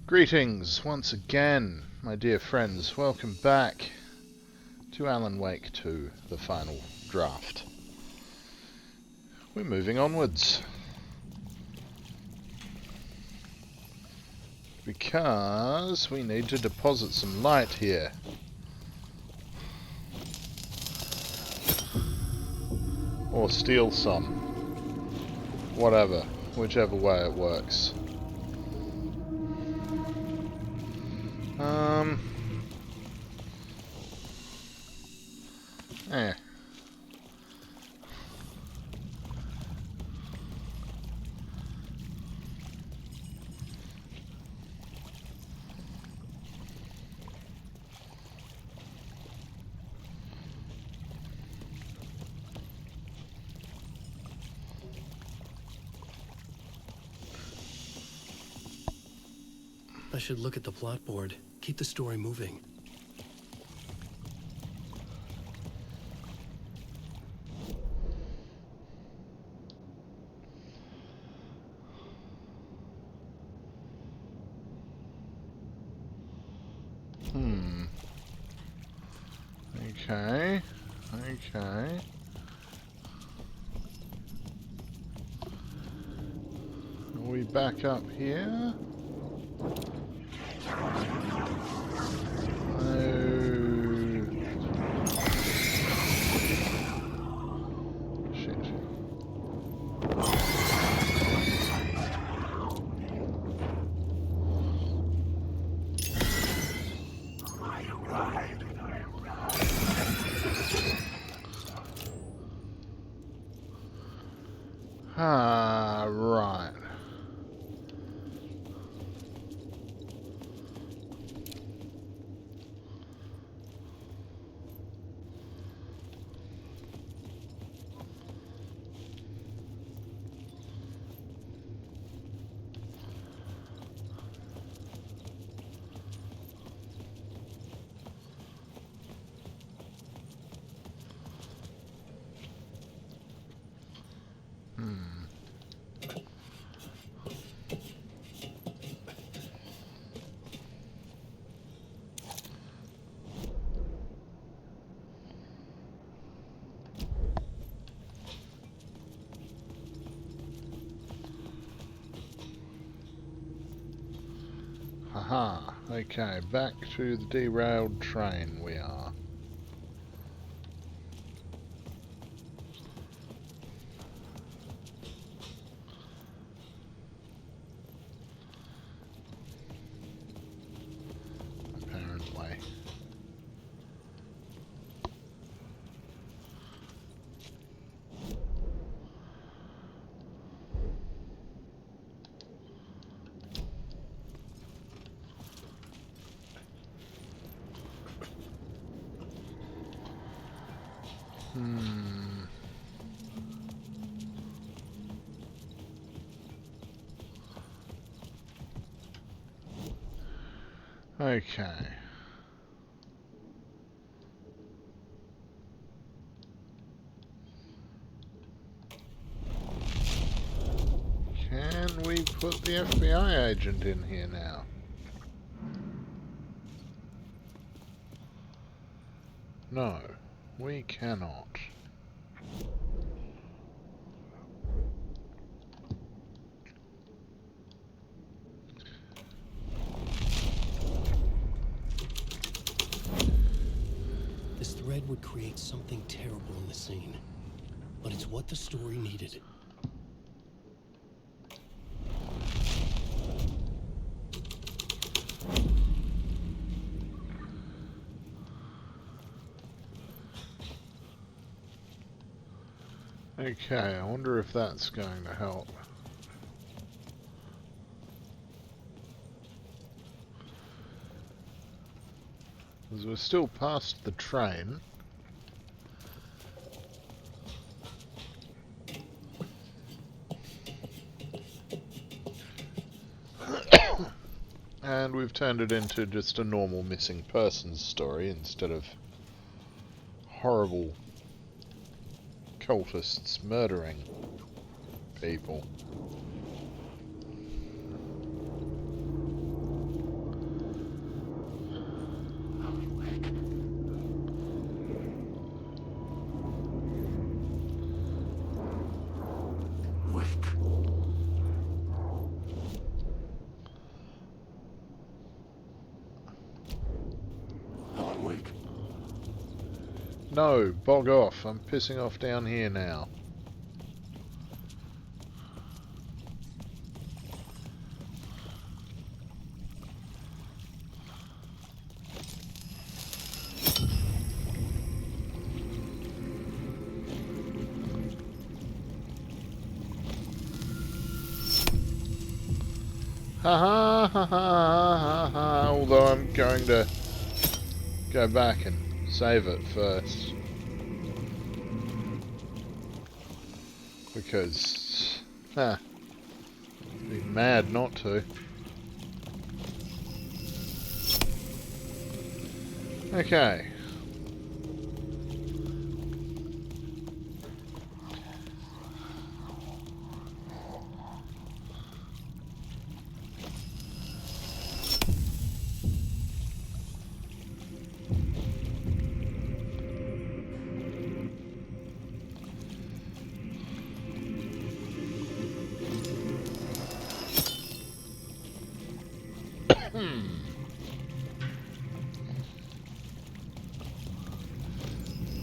Greetings once again, my dear friends. Welcome back to Alan Wake 2, the final draft. We're moving onwards. Because we need to deposit some light here. Or steal some. Whatever. Whichever way it works. Eh. I should look at the plot board. Keep the story moving. Okay. Okay. Are we back up here? Right. Aha, okay, back to the derailed train we are. Apparently. Okay. Can we put the FBI agent in here now? No, we cannot. This thread would create something terrible in the scene, but it's what the story needed. Okay, I wonder if that's going to help. Because we're still past the train. And we've turned it into just a normal missing persons story instead of horrible cultists murdering people. No, bog off. I'm pissing off down here now. Ha ha ha ha ha ha. Although I'm going to go back and save it first. Because, I'd be mad not to. Okay.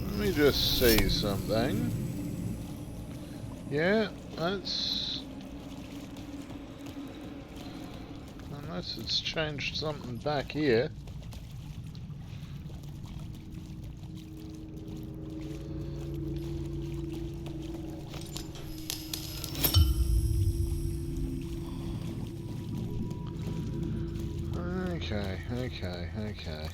Let me just see something. Yeah, that's... Unless it's changed something back here. Okay.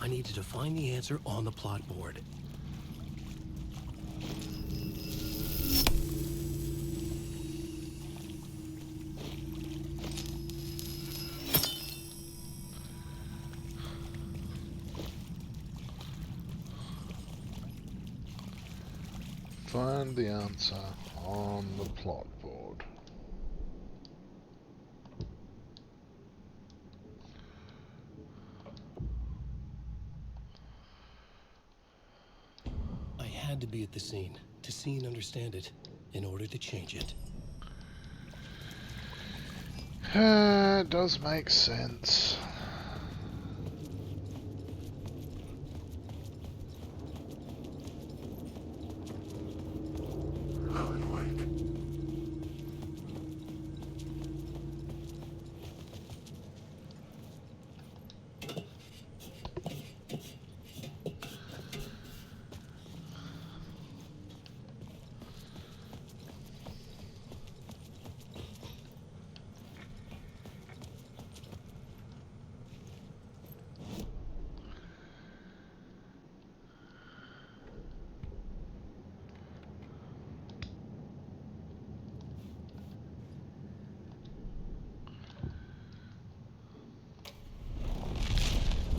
I needed to find the answer on the plot board. Find the answer on the plot board. I had to be at the scene to see and understand it in order to change it. It does make sense.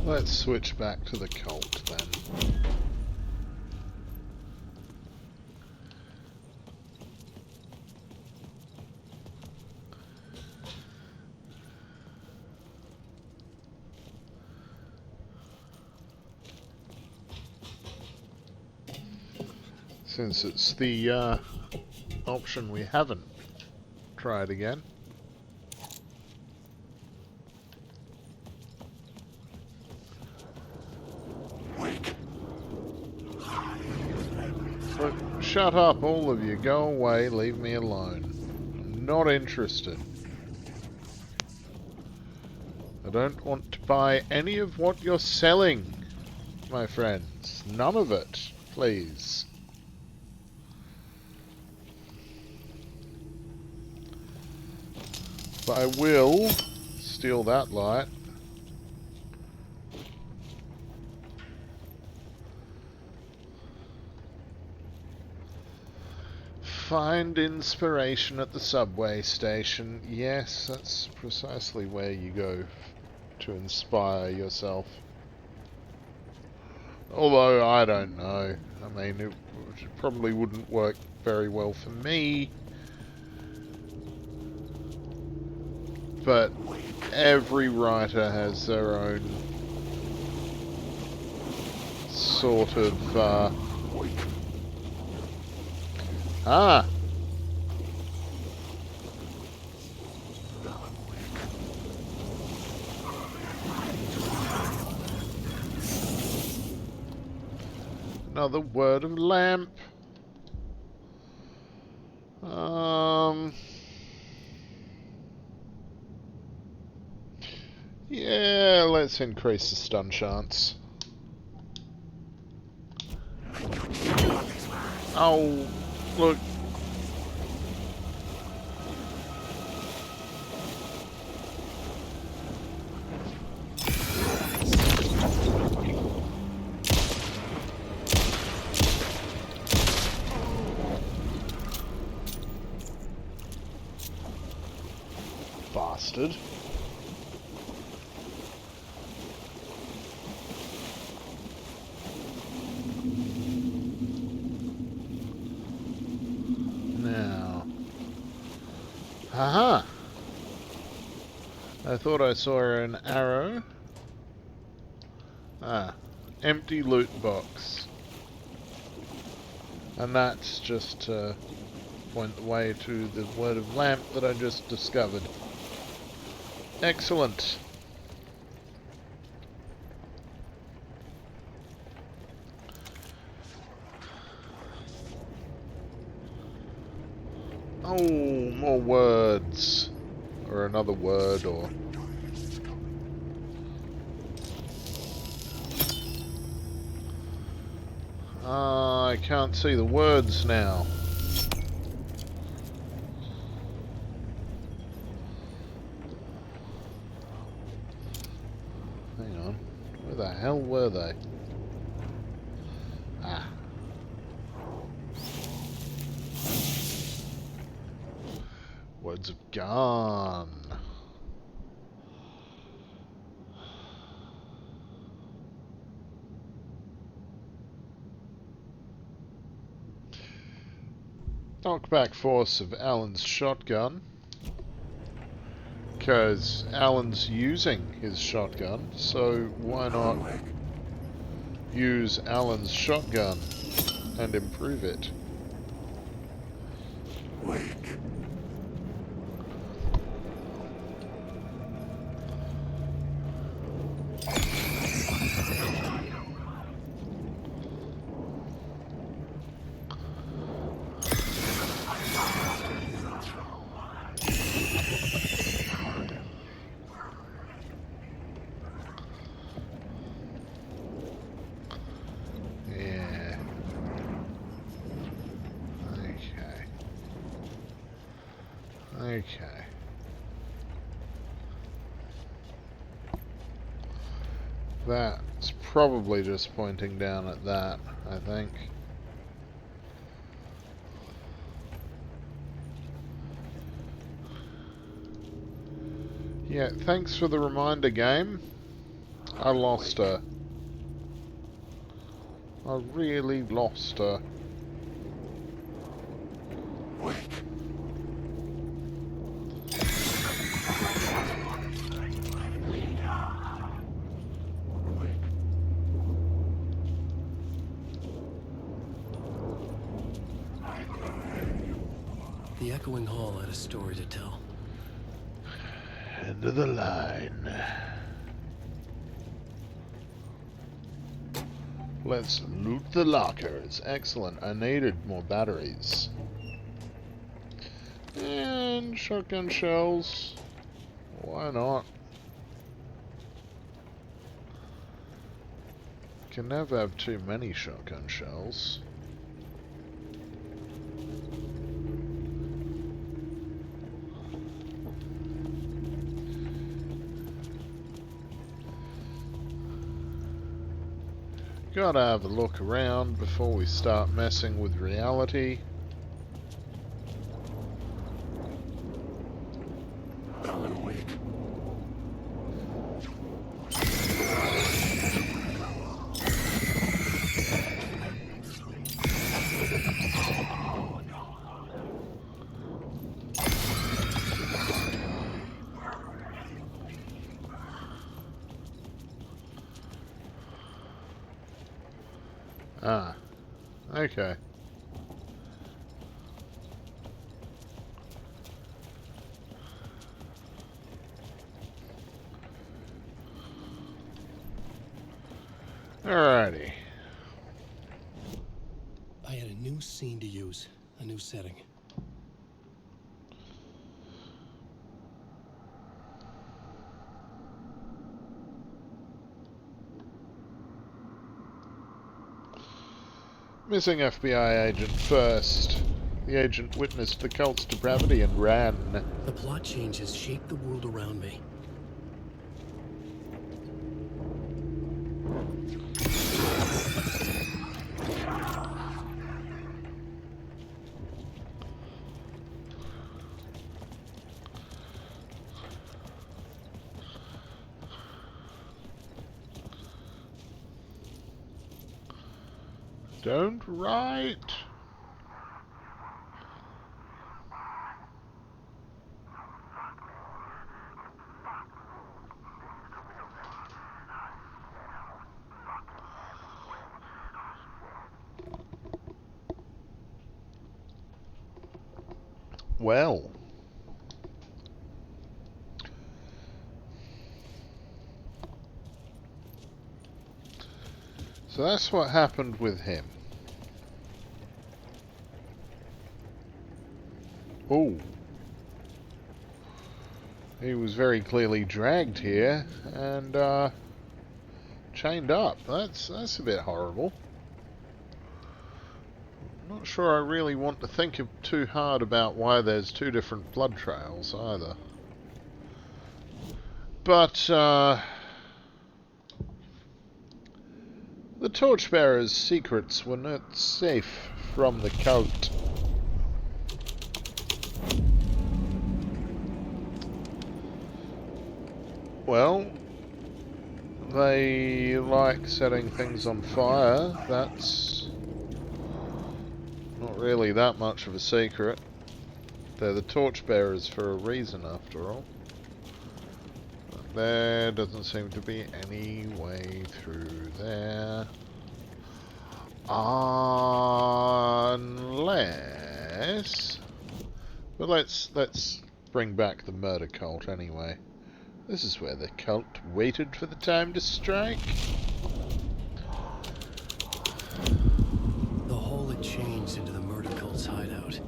Let's switch back to the cult then. Since it's the option we haven't tried again. Look, shut up, all of you. Go away, leave me alone. I'm not interested. I don't want to buy any of what you're selling, my friends. None of it, please. But I will steal that light. Find inspiration at the subway station. Yes, that's precisely where you go to inspire yourself. Although, I don't know. I mean, it probably wouldn't work very well for me. But every writer has their own sort of, Ah! Another word of lamp. Yeah, let's increase the stun chance. Oh, look. Bastard. Now. Haha! I thought I saw an arrow. Ah. Empty loot box. And that's just to point the way to the word of lamp that I just discovered. Excellent. Oh, more words. Or another word, or... I can't see the words now. Hang on. Where the hell were they? Ah. Words have gone. Knockback force of Alan's shotgun. Because Alan's using his shotgun, so why not use Alan's shotgun and improve it? Okay. That's probably just pointing down at that, I think. Yeah, thanks for the reminder, game. I lost her. I really lost her. The echoing hall had a story to tell. End of the line. Let's loot the lockers. Excellent. I needed more batteries. And shotgun shells. Why not? Can never have too many shotgun shells. Gotta have a look around before we start messing with reality. Ah, okay. Alrighty. I had a new scene to use, a new setting. Missing FBI agent first. The agent witnessed the cult's depravity and ran. The plot changes shaped the world around me. Don't write. Well. So that's what happened with him. Oh. He was very clearly dragged here and chained up. That's a bit horrible. Not sure I really want to think too hard about why there's two different blood trails either. But the Torchbearer's secrets were not safe from the cult. Well, they like setting things on fire. That's not really that much of a secret. They're the Torchbearers for a reason, after all. But there doesn't seem to be any way through there. Unless... But let's bring back the murder cult anyway. This is where the cult waited for the time to strike. The hole had changed into the murder cult's hideout.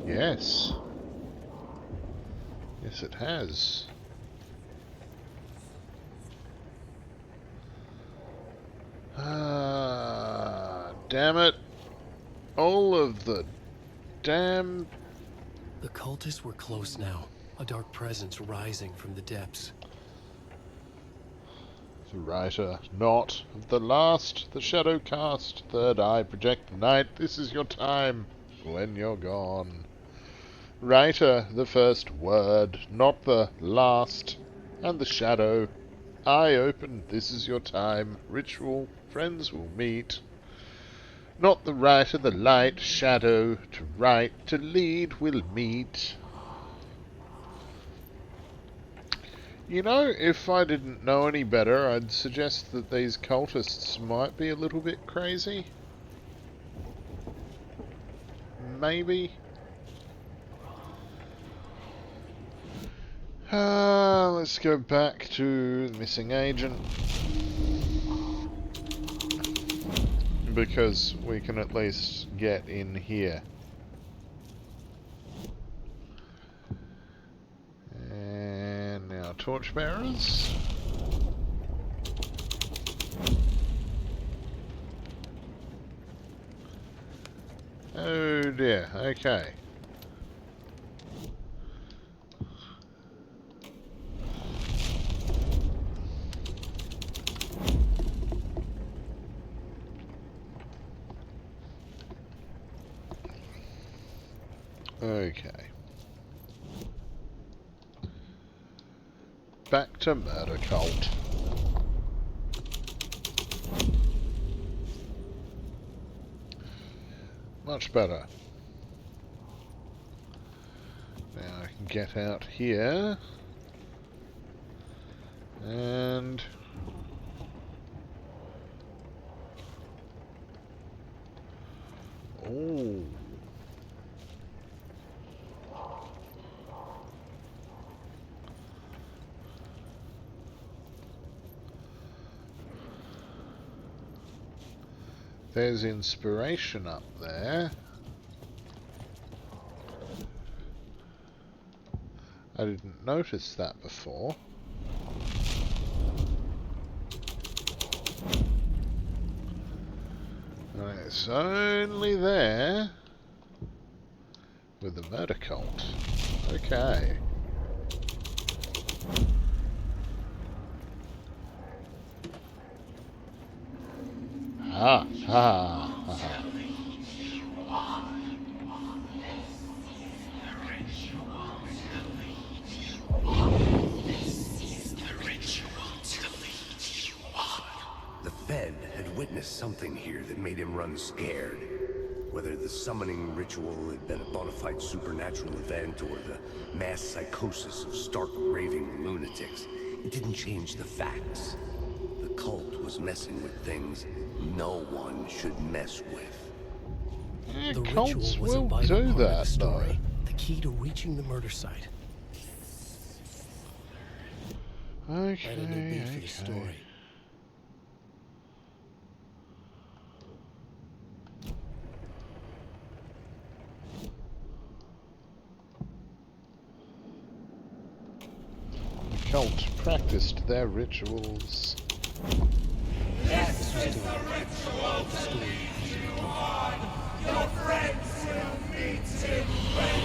Yes. Yes, it has. Ah, damn it. All of the damn... The cultists were close now, a dark presence rising from the depths. The writer, not of the last, the shadow cast, third eye project the night, this is your time, when you're gone. Writer, the first word, not the last, and the shadow, eye open, this is your time, ritual, friends will meet. Not the writer, the light, shadow, to write, to lead, will meet. You know, if I didn't know any better, I'd suggest that these cultists might be a little bit crazy. Maybe. Let's go back to the missing agent. Because we can at least get in here. And now torchbearers. Oh dear, okay. Okay. Back to murder cult. Much better. Now I can get out here. And Ooh. There's inspiration up there. I didn't notice that before. And it's only there with the murder cult. Okay. Ha ha ha ha. The Fed had witnessed something here that made him run scared. Whether the summoning ritual had been a bona fide supernatural event or the mass psychosis of stark raving lunatics, it didn't change the facts. The cult was messing with things no one should mess with. Yeah, The cults ritual was a will vital do part of that, the story, though. the key to reaching the murder site. Okay, Right, a new beat for the okay. story. The cult practiced their rituals. This was the ritual. The story had to be told. Your friends will meet him when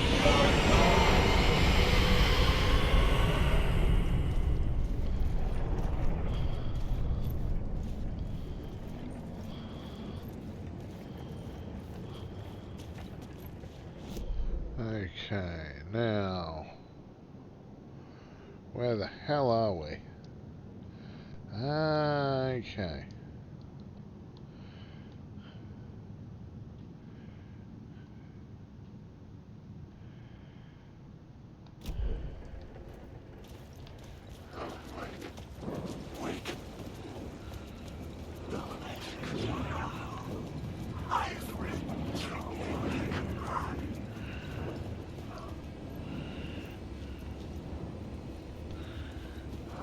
you're Okay, now... Where the hell are we? Okay.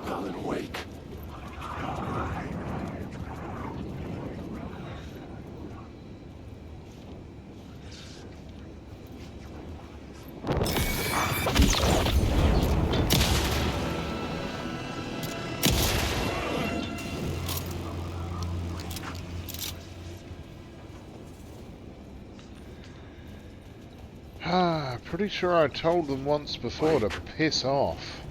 Alan, wake. Pretty sure I told them once before to piss off.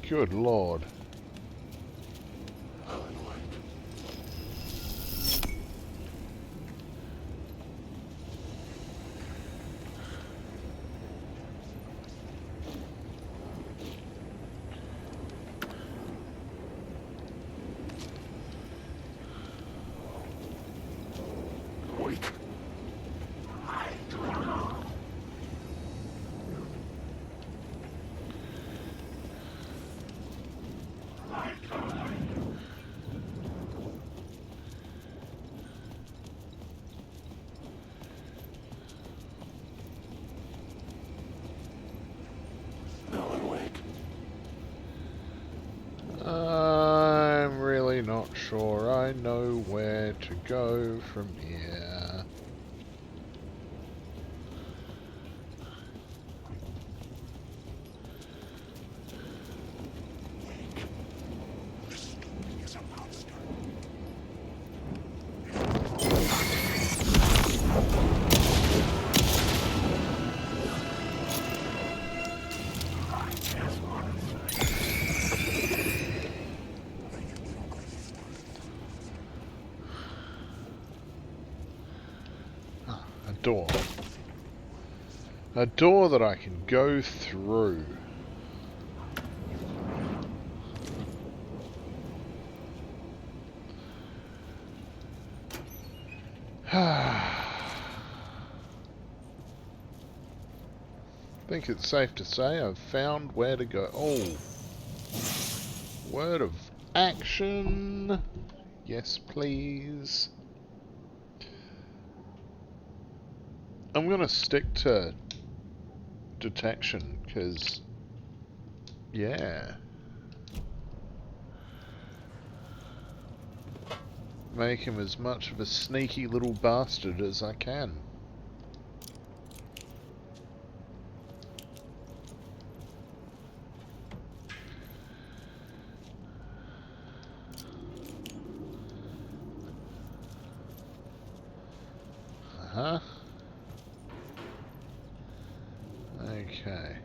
Good lord. Wake. Alan, wake. I'm really not sure I know where to go from here. Is a monster. A door. A door that I can go through. I think it's safe to say I've found where to go. Oh, word of action. Yes, please. I'm gonna stick to detection, because, yeah. Make him as much of a sneaky little bastard as I can. Uh-huh. Okay.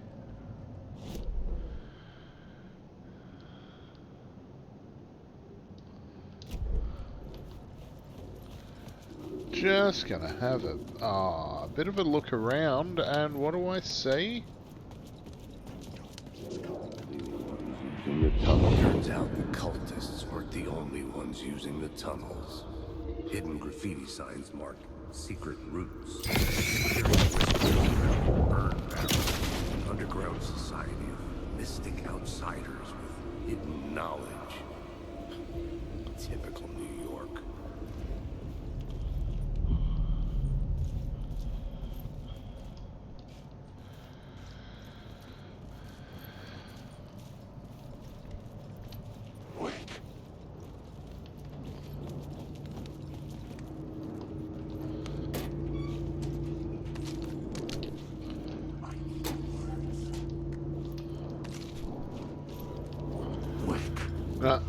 Just gonna have a bit of a look around, and what do I see? Turns out the cultists weren't the only ones using the tunnels. Hidden graffiti signs mark secret routes. Burn barrels. An underground society of mystic outsiders with hidden knowledge. Typical New York.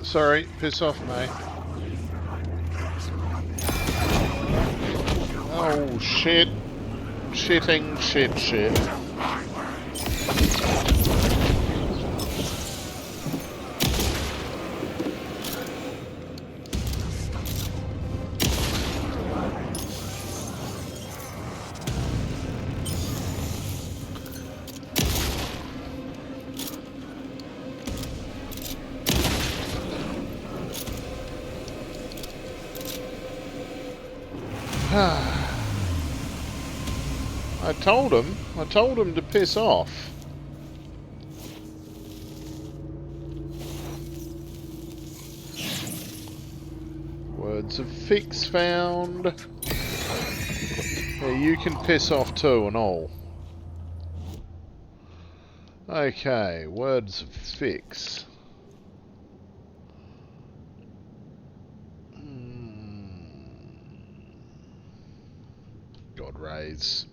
Sorry, piss off, mate. Oh, shit. Shitting, shit. I told him to piss off. Words of fix found. Yeah, you can piss off too and all. Okay, words of fix. God raise.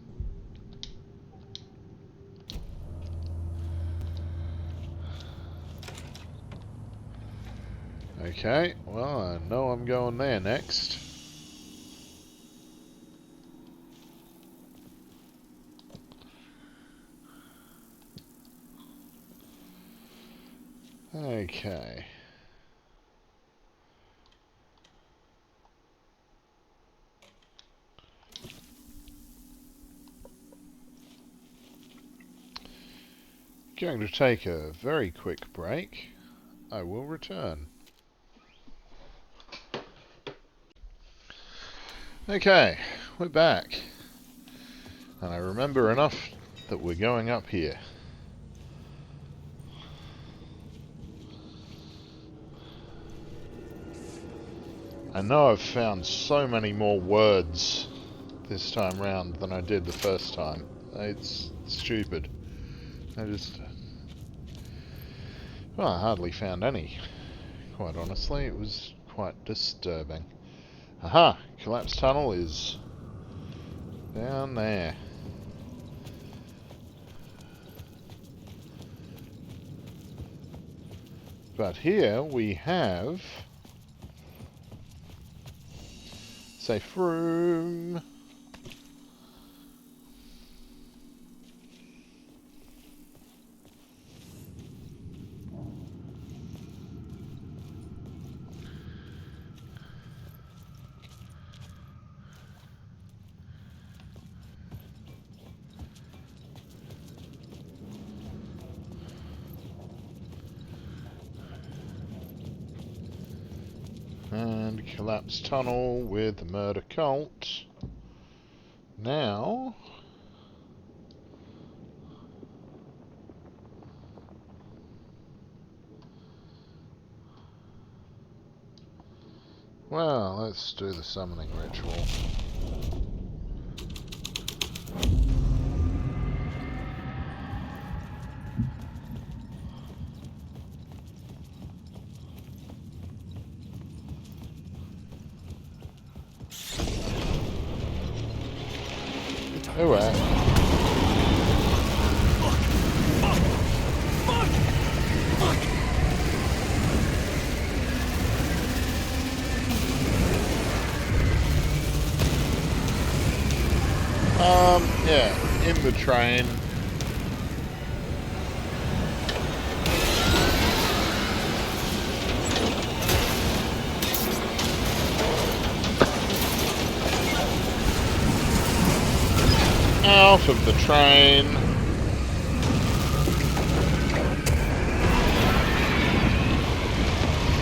Okay, well, I know I'm going there next. Okay. Going to take a very quick break. I will return. Okay, we're back. And I remember enough that we're going up here. I know I've found so many more words this time round than I did the first time. It's stupid. Well, I hardly found any. Quite honestly, it was quite disturbing. Aha! Collapsed tunnel is down there. But here we have safe room. And collapsed tunnel with the murder cult. Now... well, let's do the summoning ritual. Oh, well. Yeah, in the train. Out of the train.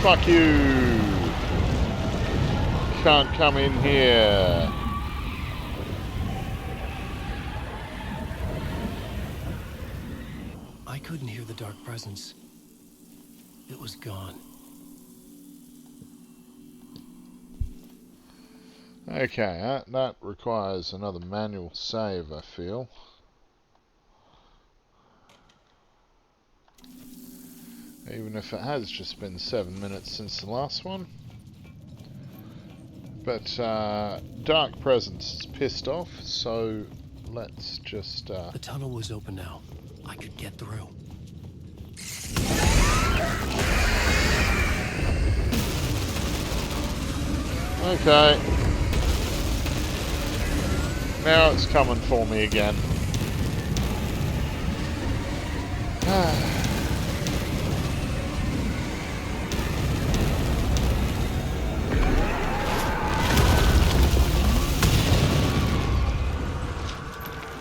Fuck you. Can't come in here. I couldn't hear the dark presence. It was gone. Okay, that requires another manual save, I feel. Even if it has just been 7 minutes since the last one. But Dark Presence is pissed off, so let's just... The tunnel was open now. I could get through. Okay. Now it's coming for me again.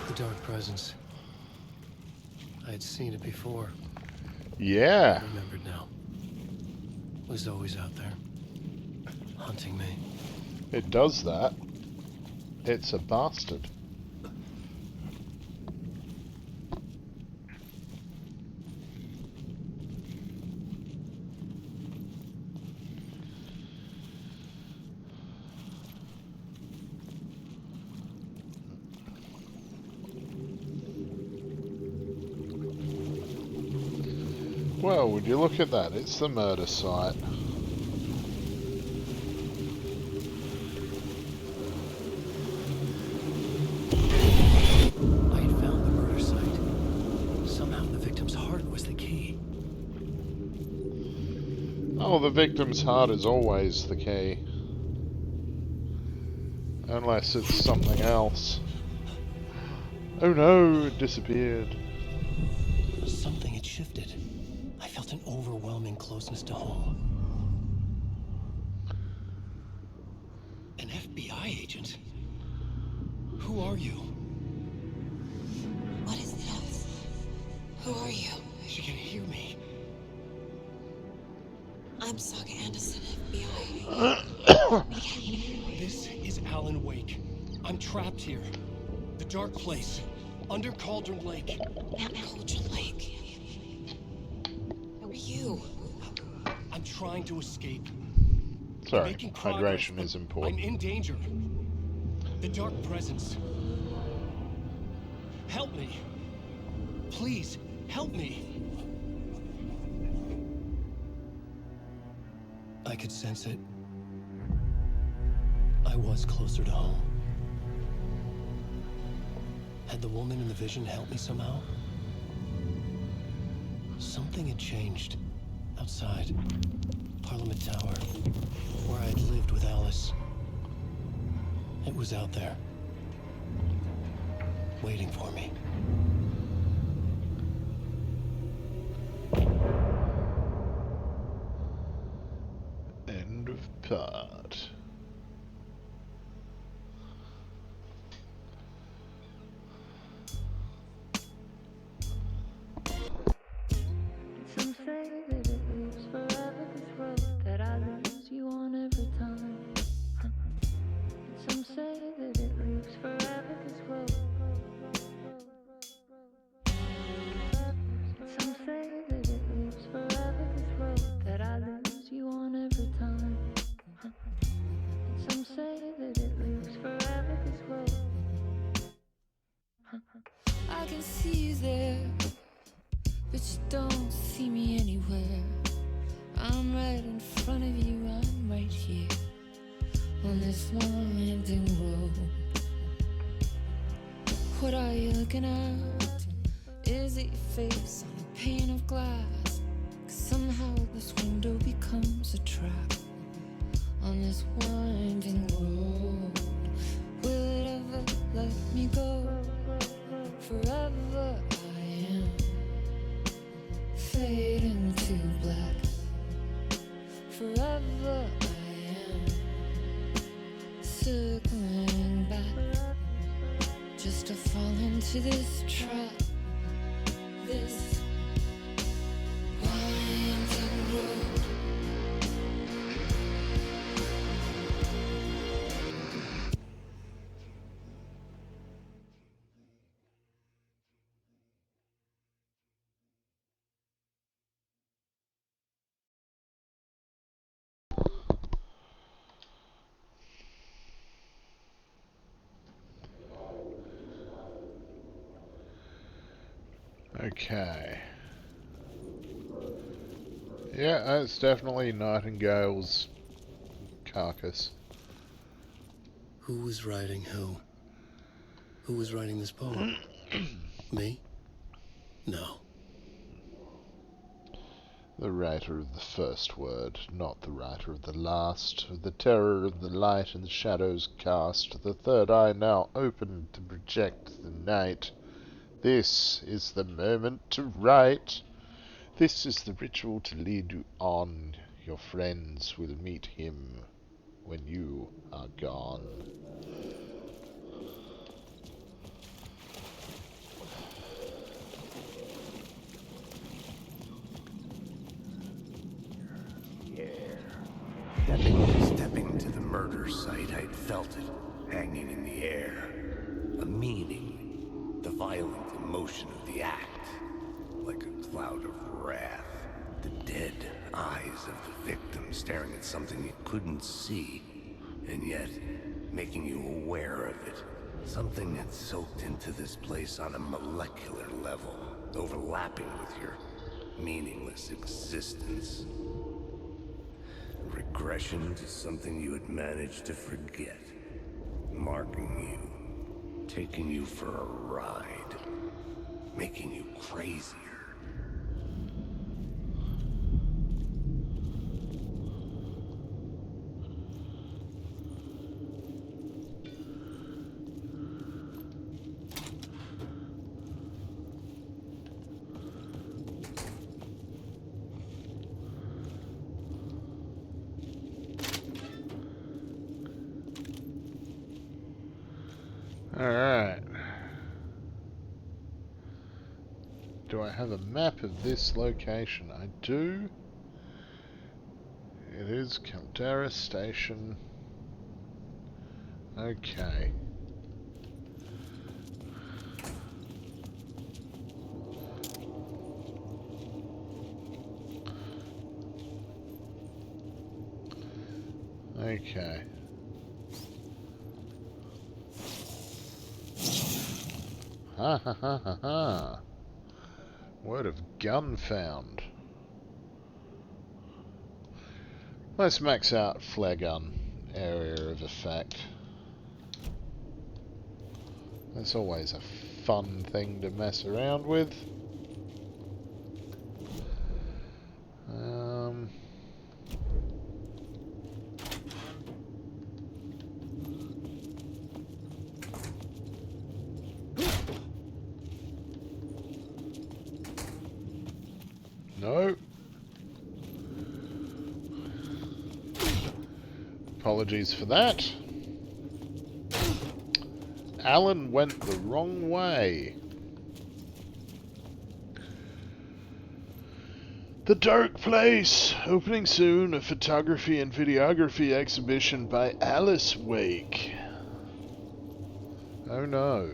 The dark presence. I had seen it before. Yeah. I remembered now. It was always out there. Hunting me. It does that. It's a bastard. Well, would you look at that? It's the murder site. I had found the murder site. Somehow the victim's heart was the key. Oh, the victim's heart is always the key. Unless it's something else. Oh no, it disappeared. Something had shifted. I felt an overwhelming closeness to home. An FBI agent? Who are you? What is this? Who are you? She can hear me. I'm Saga Anderson, FBI. This is Alan Wake. I'm trapped here. The dark place. Under Cauldron Lake. Cauldron Lake. Who are you? I'm trying to escape. Sorry, Making progress, hydration but is important. I'm in danger. The dark presence. Help me. Please, help me. I could sense it. I was closer to home. Had the woman in the vision helped me somehow? Something had changed. Outside. Parliament Tower. Where I'd lived with Alice. It was out there. Waiting for me. End of part. Some say that it lives forever, this road that I lose you on every time. don't see me anywhere. I'm right in front of you, I'm right here on this winding road. What are you looking at? Is it your face on a pane of glass? 'Cause somehow this window becomes a trap on this winding road. Will it ever let me go? Forever I am fading to black. Forever I am circling back, just to fall into this trap. This winding road. Okay. Yeah, it's definitely Nightingale's carcass. Who was writing who? Who was writing this poem? Me? No. The writer of the first word, not the writer of the last. The terror of the light and the shadows cast, the third eye now open to project the night. This is the moment to write. This is the ritual to lead you on. Your friends will meet him when you are gone. Stepping to the murder site, I'd felt it, hanging in the air. A meaning, the violent emotion of the act, like a cloud of wrath. The dead eyes of the victim staring at something you couldn't see, and yet making you aware of it. Something had soaked into this place on a molecular level, overlapping with your meaningless existence. Regression to something you had managed to forget. Marking you. Taking you for a ride. Making you crazier. Alright. Do I have a map of this location? I do. It is Caldera Station. Okay. Okay. Ha ha ha ha ha. Word of gun found. Let's max out flare gun area of effect. That's always a fun thing to mess around with. No. Apologies for that. Alan went the wrong way. The Dark Place, opening soon, a photography and videography exhibition by Alice Wake. Oh no.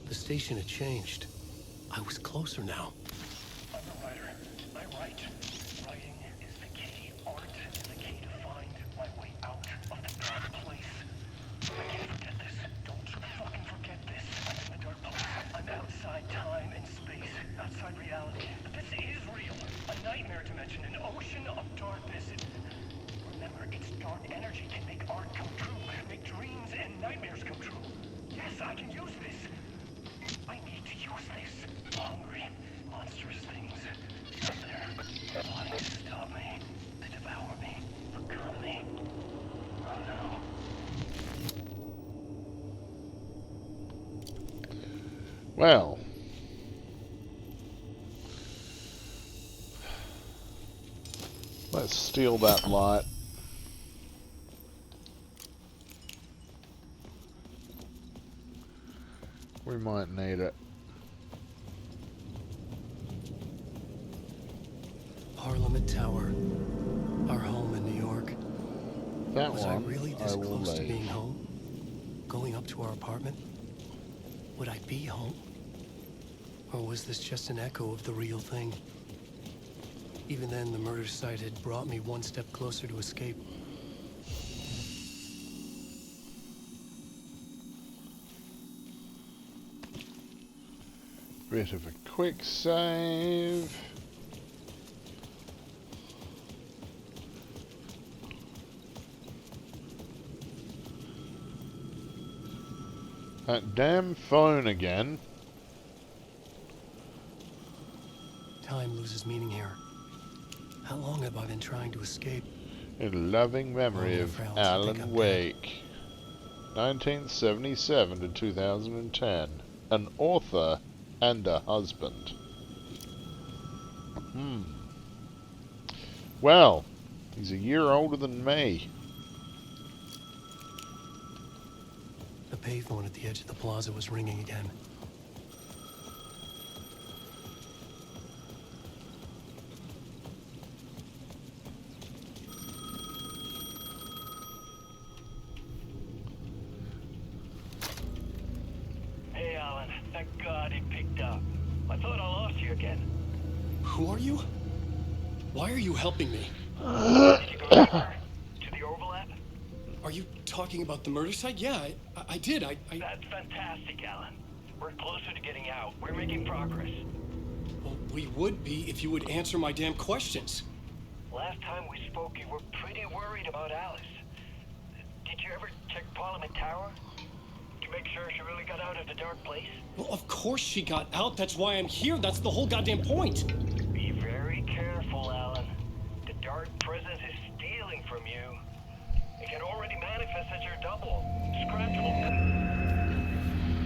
The station had changed. I was closer now. right. Writing is the key. Art is the key to find my way out of the dark place. I can't forget this. Don't you fucking forget this. I'm in the dark place. I'm outside time and space. Outside reality. But this is real. A nightmare dimension. An ocean of darkness. Remember, its dark energy can make art come true. Make dreams and nightmares come true. Yes, I can use this. I need to use this. Hungry, monstrous things out there wanting to stop me, to devour me, become me. Oh no. Well. Let's steal that light. We might need it. Parliament Tower. Our home in New York. That Was one I really this I will close to leave. being home? Going up to our apartment? Would I be home? Or was this just an echo of the real thing? Even then, the murder site had brought me one step closer to escape. Bit of a quick save. That damn phone again. Time loses meaning here. How long have I been trying to escape? In loving memory Long of enough for Alice to think Alan I'm Wake. 1977 to 2010. An author and a husband. Well, he's a year older than me. The payphone at the edge of the plaza was ringing again. Hey, Alan. Thank God he picked up. I thought I lost you again. Who are you? Why are you helping me? Did you go deeper? To the overlap? Are you talking about the murder site? Yeah, I did. I... That's fantastic, Alan. We're closer to getting out. We're making progress. Well, we would be if you would answer my damn questions. Last time we spoke, you were pretty worried about Alice. Did you ever check Parliament Tower? To make sure she really got out of the dark place? Well, of course she got out. That's why I'm here. That's the whole goddamn point. Be very careful, Alan. The dark presence is stealing from you. It can already manifest as your double. Scratch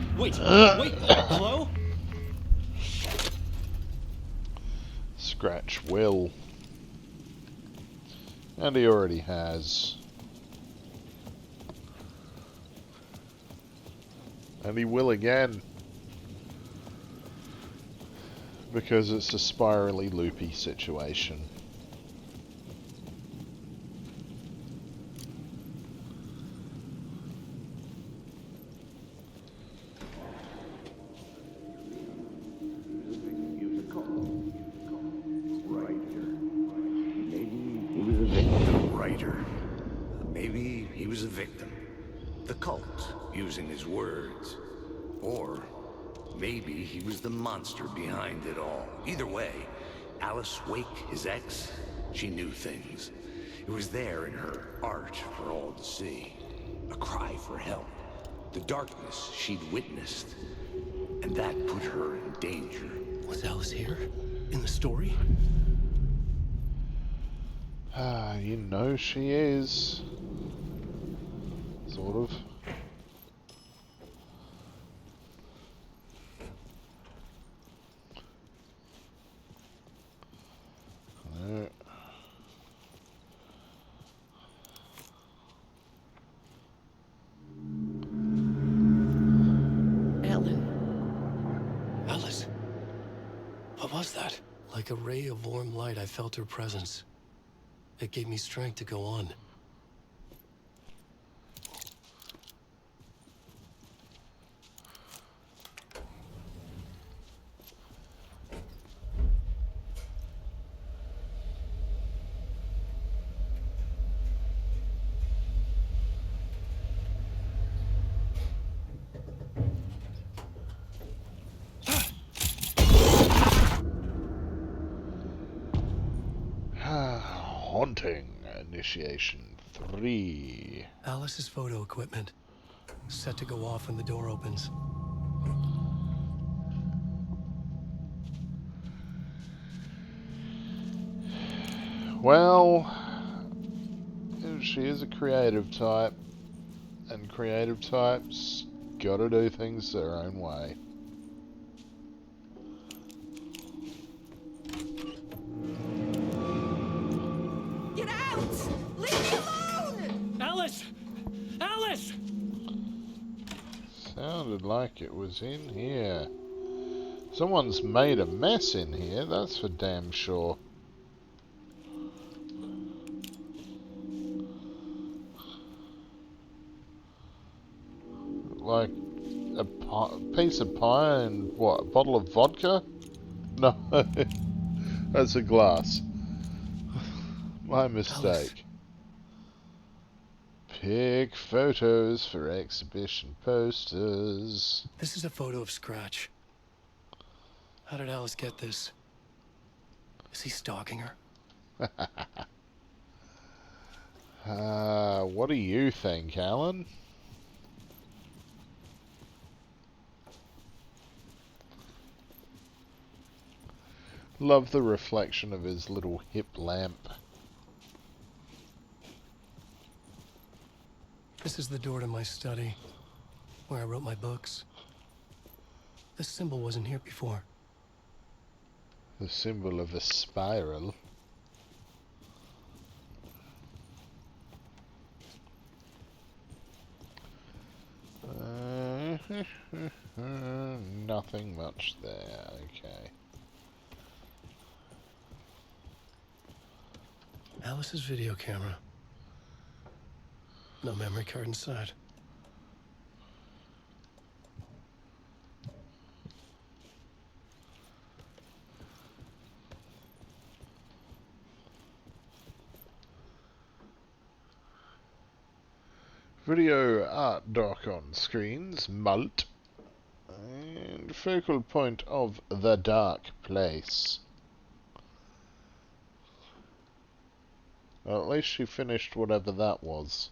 will... Wait, hello? Scratch will. And he already has. And he will again. Because it's a spirally loopy situation. Maybe he was a victim. The cult, using his words. Or maybe he was the monster behind it all. Either way, Alice Wake, his ex, she knew things. It was there in her art for all to see. A cry for help. The darkness she'd witnessed. And that put her in danger. Was Alice here? In the story? You know she is. Sort of. No. Alice? What was that? Like a ray of warm light, I felt her presence. It gave me strength to go on. Haunting. Initiation 3. Alice's photo equipment. Set to go off when the door opens. Well, she is a creative type, and creative types gotta do things their own way. Get out! Leave me alone! Alice! Alice! Sounded like it was in here. Someone's made a mess in here, that's for damn sure. Like a piece of pie and what, a bottle of vodka? No, that's a glass. My mistake. Alice. Pick photos for exhibition posters. This is a photo of Scratch. How did Alice get this? Is he stalking her? What do you think, Alan? Love the reflection of his little hip lamp. This is the door to my study, where I wrote my books. This symbol wasn't here before. The symbol of a spiral. Nothing much there, okay. Alice's video camera. No memory card inside. Video art dock on screens, mult. And focal point of the dark place. Well, at least she finished whatever that was.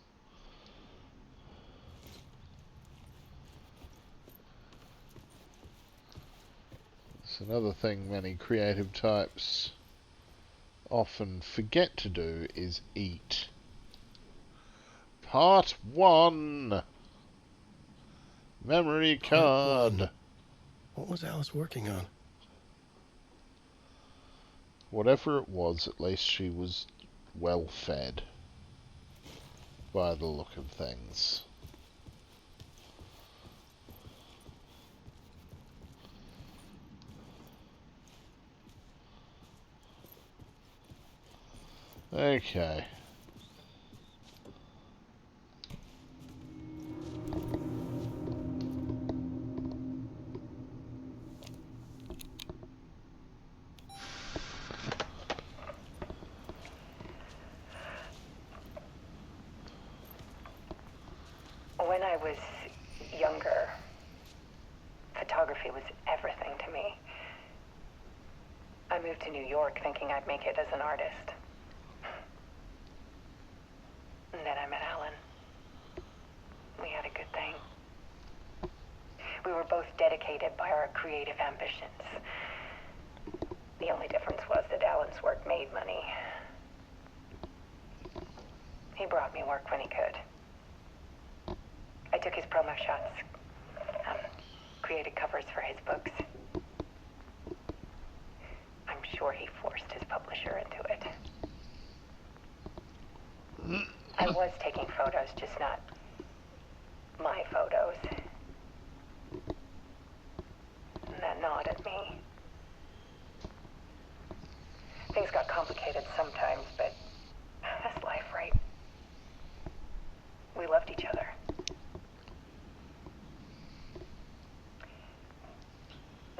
It's another thing many creative types often forget to do is eat. Part 1. Memory card. What was Alice working on? Whatever it was, at least she was well fed. By the look of things. Okay. When I was younger, photography was everything to me. I moved to New York thinking I'd make it as an artist. And then I met Alan. We had a good thing. We were both dedicated by our creative ambitions. The only difference was that Alan's work made money. He brought me work when he could. I took his promo shots, created covers for his books. I'm sure he forced his publisher into it. I was taking photos, just not my photos. And that gnawed at me. Things got complicated sometimes, but that's life, right? We loved each other.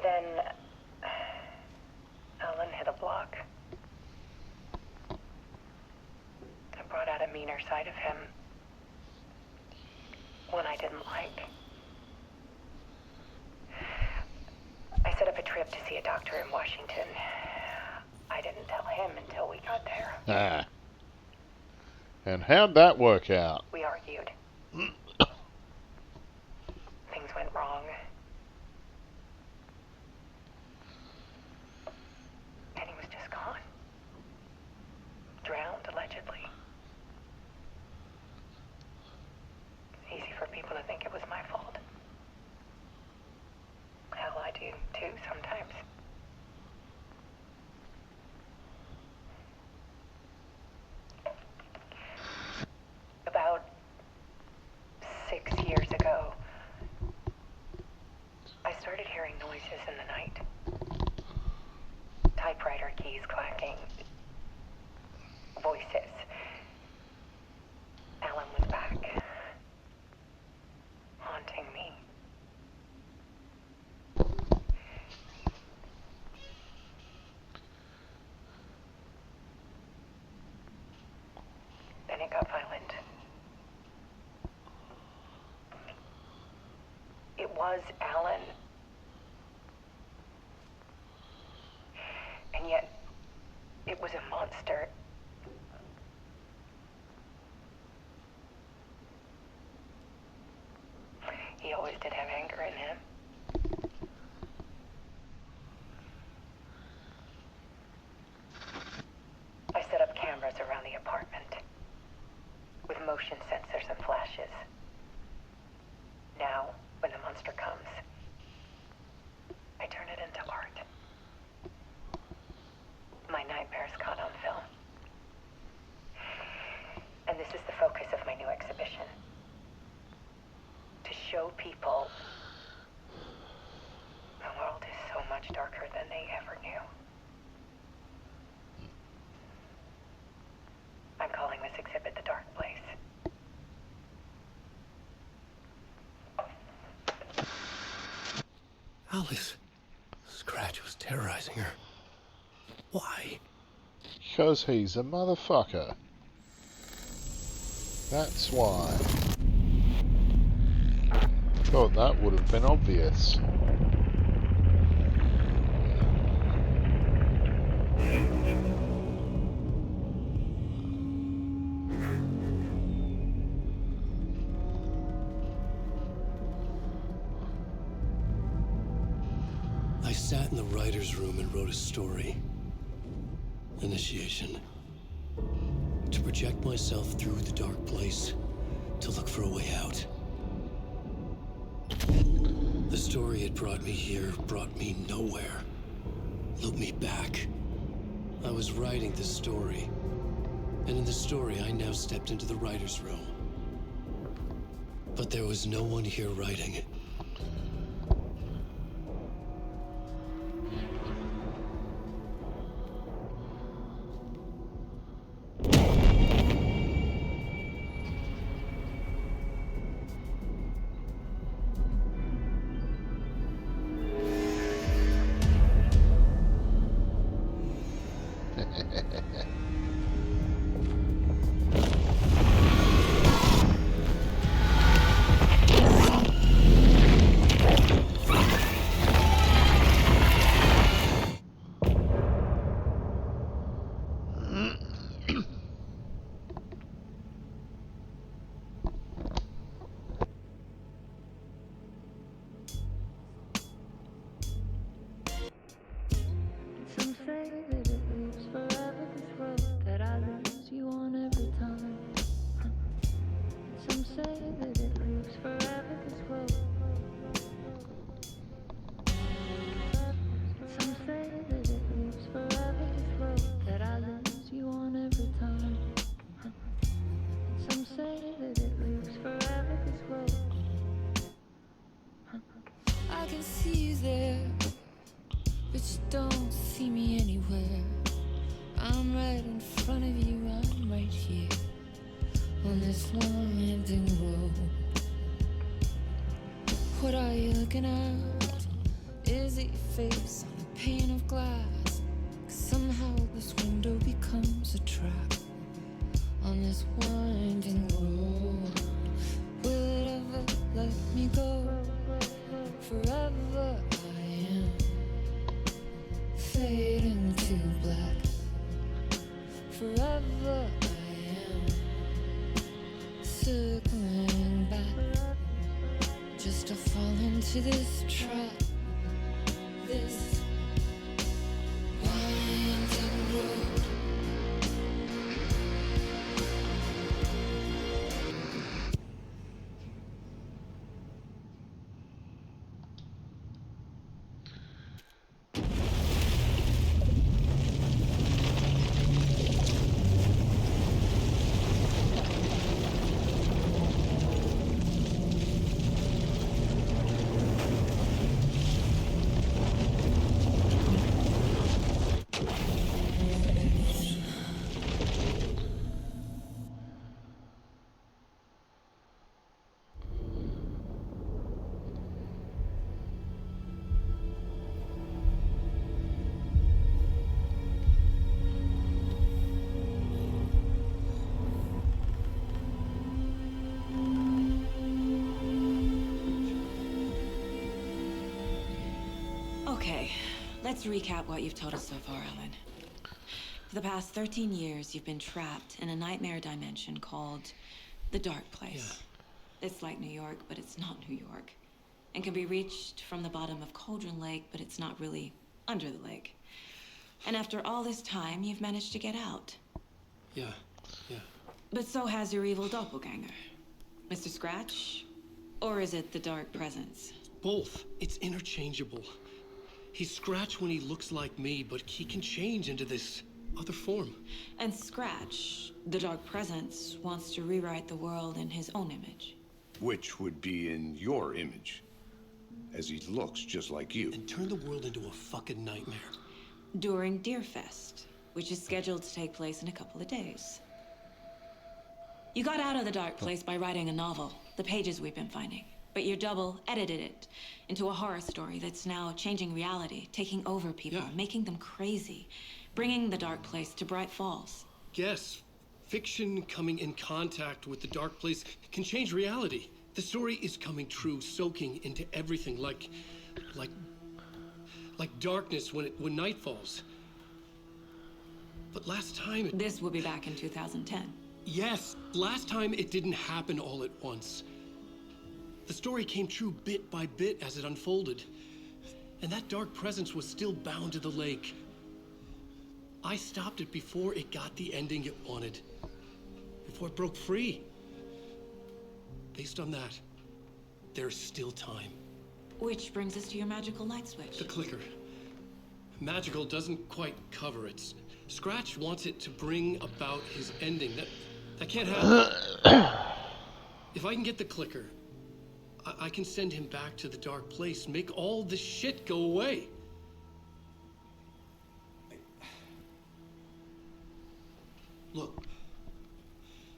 Then Alan hit a block. I brought out a meaner side of him. One I didn't like. I set up a trip to see a doctor in Washington. I didn't tell him until we got there. And how'd that work out? We argued. Things went wrong. And he was just gone. Drowned, allegedly. Easy for people to think it was my fault. Hell, I do too sometimes. About 6 years ago, I started hearing noises in the night. Typewriter keys clacking. Voices. Alan was back. Haunting me. Then it got violent. It was Alan. And yet, it was a monster. He always did have anger in him. I set up cameras around the apartment with motion sensors and flashes. Now, when the monster comes, I turn it into art. My nightmares caught on film. And this is the focus of my new exhibition. To show people the world is so much darker than they ever knew. I'm calling this exhibit The Dark Place. Alice. Scratch was terrorizing her. Why? Because he's a motherfucker. That's why. Thought that would have been obvious. I sat in the writer's room and wrote a story. Initiation. To project myself through the dark place, to look for a way out. The story had brought me here, brought me nowhere. Looked me back. I was writing the story. And in the story, I now stepped into the writer's room. But there was no one here writing it. Some say that it lives forever, this road that I lose you on every time. Some say that it lives forever, this road. Some say that it lives forever, this road that I lose you on every time. Some say that it lives forever, this road. I can see you there, but you don't see me anywhere. I'm right in front of you, I'm right here on this winding road. What are you looking at? Is it your face on a pane of glass? 'Cause somehow this window becomes a trap on this winding road. Will it ever let me go? Forever I am fading to black. Forever I am into this trap, this winding road. Okay, let's recap what you've told us so far, Alan. For the past 13 years, you've been trapped in a nightmare dimension called the Dark Place. It's like New York, but it's not New York. And can be reached from the bottom of Cauldron Lake, but it's not really under the lake. And after all this time, you've managed to get out. Yeah. But so has your evil doppelganger. Mr. Scratch? Or is it the Dark Presence? Both. It's interchangeable. He's Scratch when he looks like me, but he can change into this other form. And Scratch, the Dark Presence, wants to rewrite the world in his own image. Which would be in your image, as he looks just like you. And turn the world into a fucking nightmare. During Deerfest, which is scheduled to take place in a couple of days. You got out of the Dark Place by writing a novel, the pages we've been finding. But your double edited it into a horror story that's now changing reality, taking over people, making them crazy, bringing the Dark Place to Bright Falls. Yes, fiction coming in contact with the Dark Place can change reality. The story is coming true, soaking into everything, like darkness when night falls. But last time This will be back in 2010. Yes, last time it didn't happen all at once. The story came true bit by bit as it unfolded. And that dark presence was still bound to the lake. I stopped it before it got the ending it wanted. Before it broke free. Based on that, there's still time. Which brings us to your magical light switch. The clicker. Magical doesn't quite cover it. Scratch wants it to bring about his ending. That can't happen. If I can get the clicker, I can send him back to the Dark Place, make all this shit go away. Look,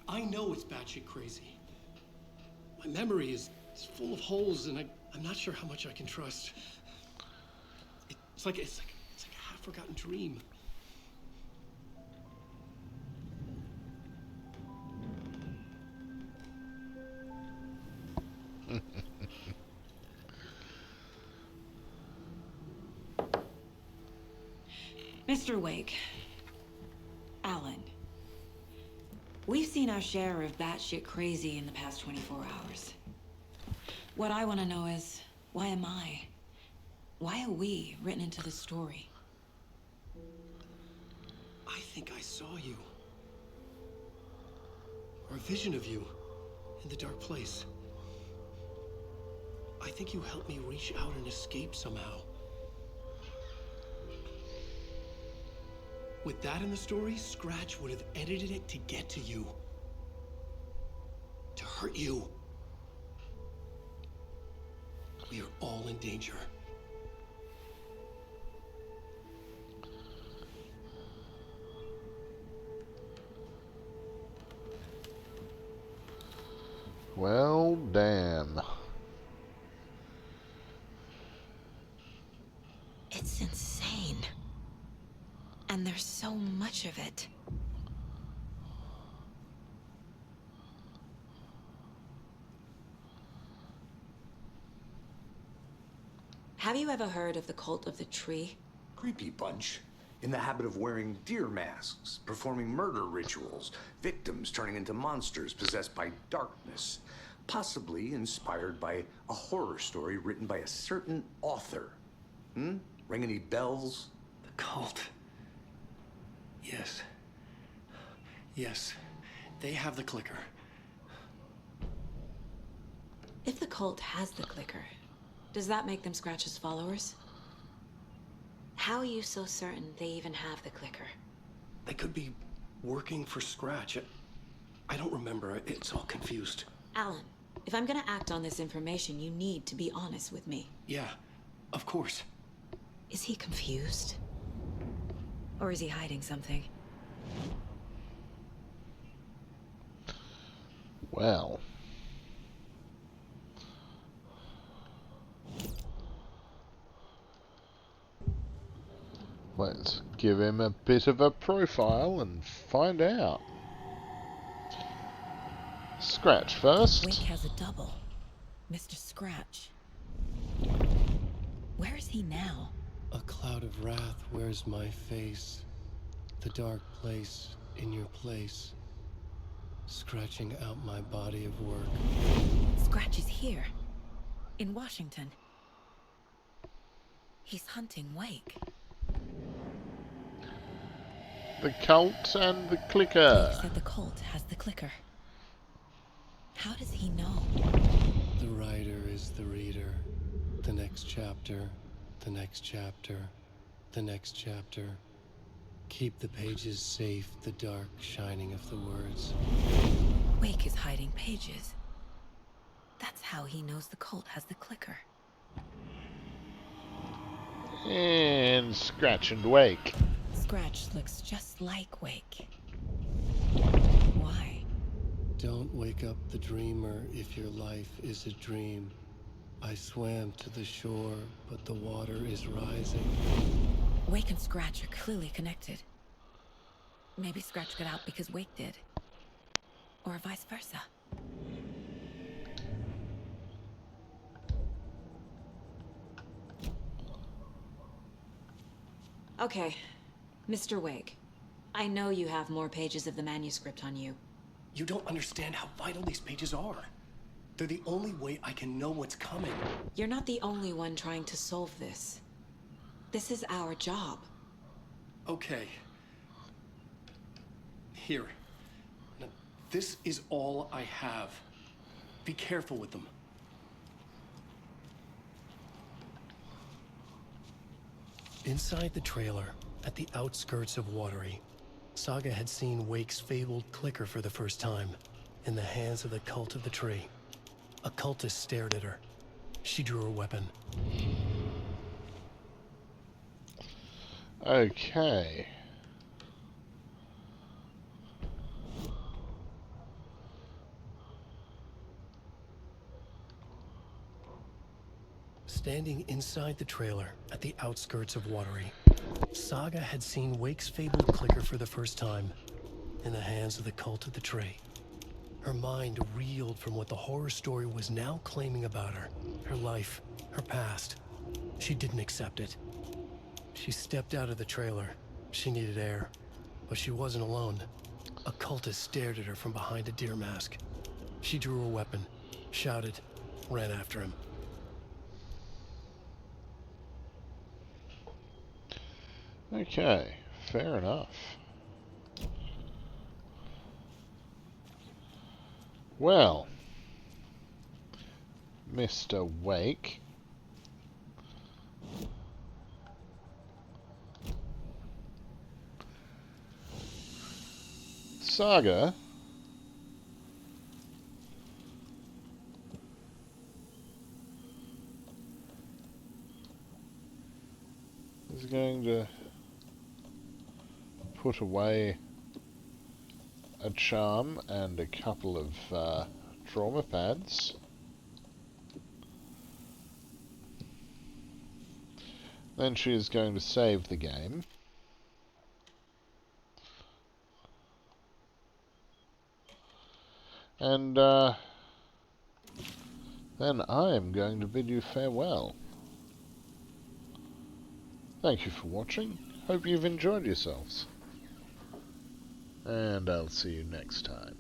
I know it's batshit crazy. My memory is full of holes, and I'm not sure how much I can trust. It's like a half-forgotten dream. Mr. Wake, Alan, we've seen our share of batshit crazy in the past 24 hours. What I want to know is, why am I? Why are we written into the story? I think I saw you. Or a vision of you in the Dark Place. I think you helped me reach out and escape somehow. With that in the story, Scratch would have edited it to get to you. To hurt you. We are all in danger. Well, damn. It's insane. And there's so much of it. Have you ever heard of the cult of the tree? Creepy bunch. In the habit of wearing deer masks, performing murder rituals, victims turning into monsters possessed by darkness. Possibly inspired by a horror story written by a certain author. Ring any bells? The cult. Yes. Yes. They have the clicker. If the cult has the clicker, does that make them Scratch's followers? How are you so certain they even have the clicker? They could be working for Scratch. I don't remember. It's all confused. Alan, if I'm gonna act on this information, you need to be honest with me. Yeah, of course. Is he confused? Or is he hiding something? Well. Let's give him a bit of a profile and find out. Scratch first. Wake has a double. Mr. Scratch. Where is he now? A cloud of wrath wears my face. The dark place in your place. Scratching out my body of work. Scratch is here. In Washington. He's hunting Wake. The cult and the clicker. Wake said the cult has the clicker. How does he know? The writer is the reader. The next chapter, the next chapter, the next chapter. Keep the pages safe, the dark shining of the words. Wake is hiding pages. That's how he knows the cult has the clicker. And Scratch and Wake. Scratch looks just like Wake. Why? Don't wake up the dreamer if your life is a dream. I swam to the shore, but the water is rising. Wake and Scratch are clearly connected. Maybe Scratch got out because Wake did. Or vice versa. Okay, Mr. Wake. I know you have more pages of the manuscript on you. You don't understand how vital these pages are. They're the only way I can know what's coming. You're not the only one trying to solve this. This is our job. Okay. Here. Now, this is all I have. Be careful with them. Inside the trailer, at the outskirts of Watery, Saga had seen Wake's fabled clicker for the first time, in the hands of the cult of the tree. A cultist stared at her. She drew her weapon. Okay. Standing inside the trailer at the outskirts of Watery, Saga had seen Wake's fabled clicker for the first time, in the hands of the cult of the tree. Her mind reeled from what the horror story was now claiming about her. Her life, her past. She didn't accept it. She stepped out of the trailer. She needed air. But she wasn't alone. A cultist stared at her from behind a deer mask. She drew her weapon, shouted, ran after him. Okay, fair enough. Well, Mr. Wake. Saga. Is going to put away a charm and a couple of trauma pads. Then she is going to save the game. And then I am going to bid you farewell. Thank you for watching. Hope you've enjoyed yourselves. And I'll see you next time.